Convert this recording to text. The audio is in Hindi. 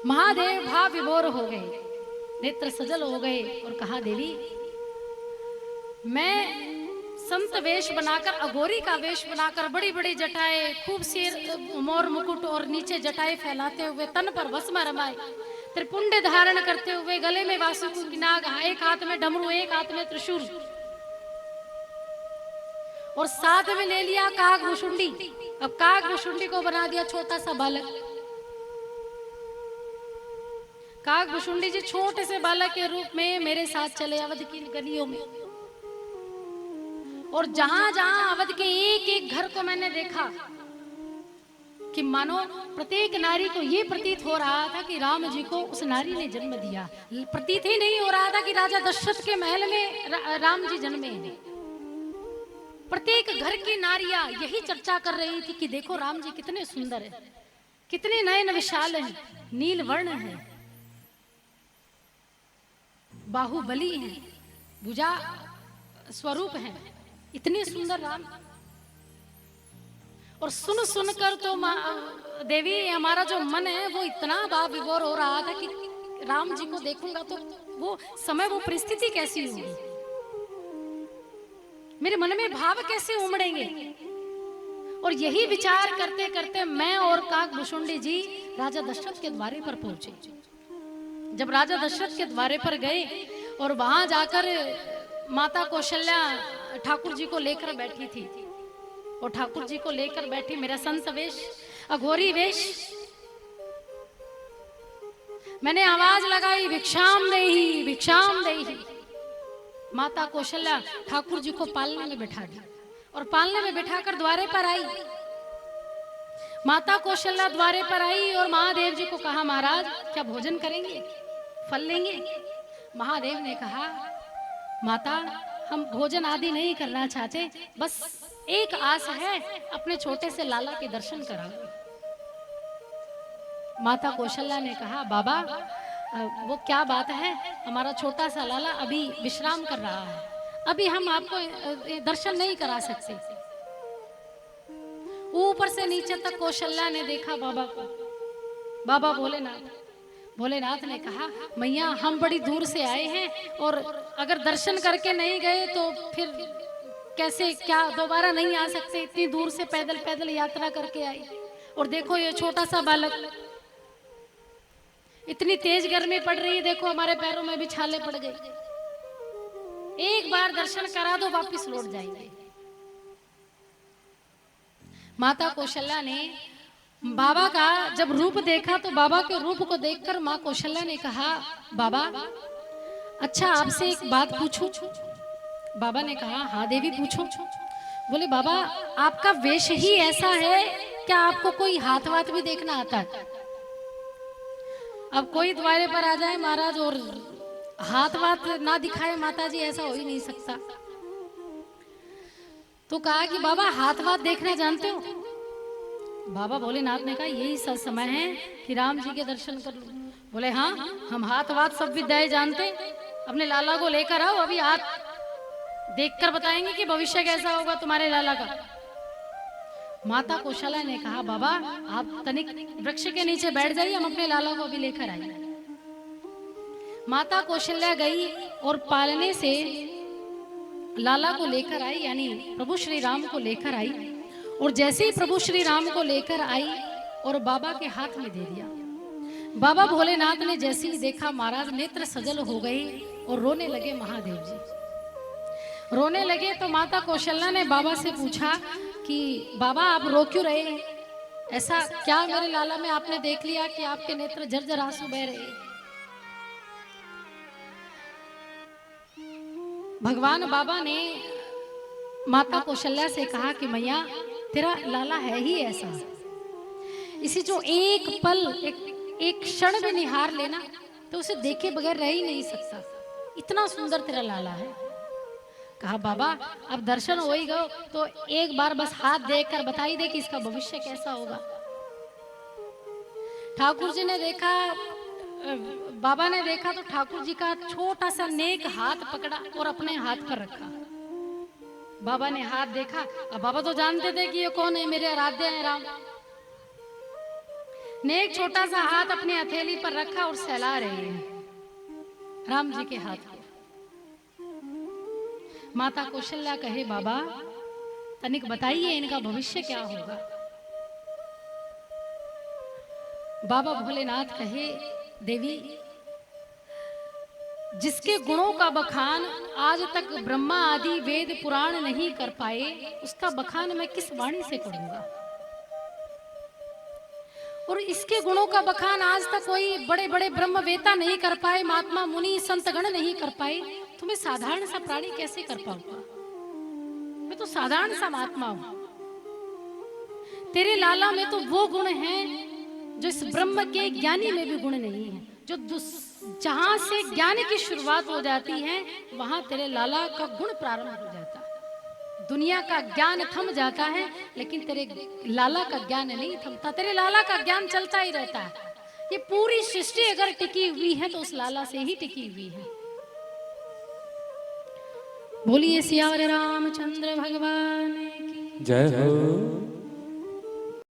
महादेव भाव विभोर हो गए, नेत्र सजल हो गए और कहा, देवी मैं संत वेश बनाकर, अघोरी का वेश बनाकर, बड़ी बड़ी जटाएं, खूब सिर मोर मुकुट और नीचे जटाएं फैलाते हुए, तन पर भस्म रमाए, त्रिपुंड धारण करते हुए, गले में वासुकी की नाग, एक हाथ में डमरू, एक हाथ में त्रिशूल, और साथ में ले लिया काग भुषुंडी। अब काग भुषुंडी को बना दिया छोटा सा बालक। काग भुषुंडी जी छोटे से बालक के रूप में मेरे साथ चले अवध की गलियों में, और जहां जहां अवध के एक एक घर को मैंने देखा कि मानो प्रत्येक नारी को ये प्रतीत हो रहा था कि राम जी को उस नारी ने जन्म दिया। प्रतीत ही नहीं हो रहा था कि राजा दशरथ के महल में राम जी जन्मे हैं। प्रत्येक घर की नारियां यही चर्चा कर रही थी कि देखो राम जी कितने सुंदर हैं, कितने नयन विशाल हैं, नील वर्ण हैं, बाहुबली हैं, भुजा स्वरूप हैं, इतने सुंदर राम। और सुन सुनकर तो देवी हमारा जो मन है वो इतना भाव विभोर हो रहा था कि राम जी को देखूंगा तो वो समय, वो परिस्थिति कैसी होगी, मेरे मन में भाव कैसे उमड़ेंगे। और यही विचार करते करते मैं और काग भुषुंडी जी राजा दशरथ के द्वारे पर पहुंचे। जब राजा दशरथ के द्वारे पर गए और वहां जाकर माता कौशल्या ठाकुर जी को लेकर बैठी थी, और ठाकुर जी को लेकर बैठी, मेरा संत वेश, अघोरी वेश, मैंने आवाज लगाई, भिक्षाम देहि, भिक्षाम देहि। माता कौशल्या ठाकुर जी को पालने में बैठा दी और पालने में बिठाकर द्वारे पर आई। माता कौशल्या द्वारे पर आई और महादेव जी को कहा, महाराज क्या भोजन करेंगे, फल लेंगे? महादेव ने कहा, माता हम भोजन आदि नहीं करना चाहते, बस एक आस है, अपने छोटे से लाला के दर्शन कराओ। माता कौशल्या ने कहा, बाबा वो क्या बात है, हमारा छोटा सा लाला अभी विश्राम कर रहा है, अभी हम आपको दर्शन नहीं करा सकते। ऊपर से नीचे तक कौशल्या ने देखा बाबा को। बाबा भोलेनाथ ने कहा, मैया हम बड़ी दूर से आए हैं और अगर दर्शन करके नहीं गए तो फिर कैसे, क्या दोबारा नहीं आ सकते, इतनी दूर से पैदल पैदल यात्रा करके आई। और देखो ये छोटा सा बालक, इतनी तेज गर्मी पड़ रही है, देखो हमारे पैरों में भी छाले पड़ गए, एक बार दर्शन करा दो वापस लौट जाएंगे। माता कौशल्या ने बाबा का जब रूप देखा तो बाबा के रूप को देखकर माँ कौशल्या ने कहा, बाबा अच्छा आपसे एक बात पूछूं? बाबा ने कहा, हाँ देवी पूछो। बोले, बाबा आपका वेश ही ऐसा है, क्या आपको कोई हाथ वाथ भी देखना आता है? अब कोई द्वारे पर आ जाए महाराज और हाथ वाथ ना दिखाए माता जी, ऐसा हो ही नहीं सकता। तो कहा कि बाबा हाथ वाथ देखना जानते हो? बाबा भोलेनाथ ने कहा, यही सब समय है कि राम जी के दर्शन कर लो। बोले, हाँ हम हाथ वाथ सब विद्याएं जानते, अपने लाला को लेकर आओ, अभी हाथ देखकर बताएंगे कि भविष्य कैसा होगा तुम्हारे लाला का। माता कौशल्या ने कहा, बाबा आप तनिक वृक्ष के नीचे बैठ जाइए, हम अपने लाला को भी लेकर आए। माता कौशल्या गई और पालने से लाला को लेकर आई, यानी प्रभु श्री राम को लेकर आई। और जैसे ही प्रभु श्री राम को लेकर आई और बाबा के हाथ में दे दिया, बाबा भोलेनाथ ने जैसे ही देखा महाराज नेत्र सजल हो गए और रोने लगे। महादेव जी रोने लगे तो माता कौशल्या ने बाबा से पूछा कि बाबा आप रो क्यों रहे हैं? ऐसा क्या मेरे लाला में आपने देख लिया कि आपके नेत्र झरझर आंसू बह रहे हैं? भगवान बाबा ने माता कौशल्या से कहा कि मैया तेरा लाला है ही ऐसा, इसी जो एक पल एक क्षण में निहार लेना तो उसे देखे बगैर रह ही नहीं सकता, इतना सुंदर तेरा लाला है। कहा, बाबा अब दर्शन हो ही गए तो एक बार बस हाथ देखकर बता ही दे कि इसका भविष्य कैसा होगा। ठाकुर जी ने देखा, बाबा ने देखा तो ठाकुर जी का छोटा सा नेक हाथ पकड़ा और अपने हाथ पर रखा। बाबा ने हाथ देखा, अब बाबा तो जानते थे कि ये कौन है, मेरे आराध्य हैं राम। ने एक छोटा सा हाथ अपने हथेली पर रखा और सहला रहे हैं राम जी के हाथ को। माता कौशल्या कहे, बाबा तनिक बताइए इनका भविष्य क्या होगा। बाबा भोलेनाथ कहे, देवी जिसके गुणों का बखान आज तक ब्रह्मा आदि वेद पुराण नहीं कर पाए, उसका बखान मैं किस वाणी से करूंगा। और इसके गुणों का बखान आज तक कोई बड़े बड़े ब्रह्मवेता नहीं कर पाए, महात्मा मुनि संतगण नहीं कर पाए, तो मैं साधारण सा प्राणी कैसे कर पाऊंगा। मैं तो साधारण सा महात्मा हूं। तेरे लाला में तो वो गुण हैं जो इस ब्रह्म के ज्ञानी में भी गुण नहीं है। जो जहां से ज्ञान की शुरुआत हो जाती है वहां तेरे लाला का गुण प्रारंभ हो जाता है। दुनिया का ज्ञान थम जाता है लेकिन तेरे लाला का ज्ञान नहीं थमता। तेरे लाला का ज्ञान चलता ही रहता है। ये पूरी सृष्टि अगर टिकी हुई है तो उस लाला से ही टिकी हुई है। बोलिए सियावर रामचंद्र भगवान की जय हो।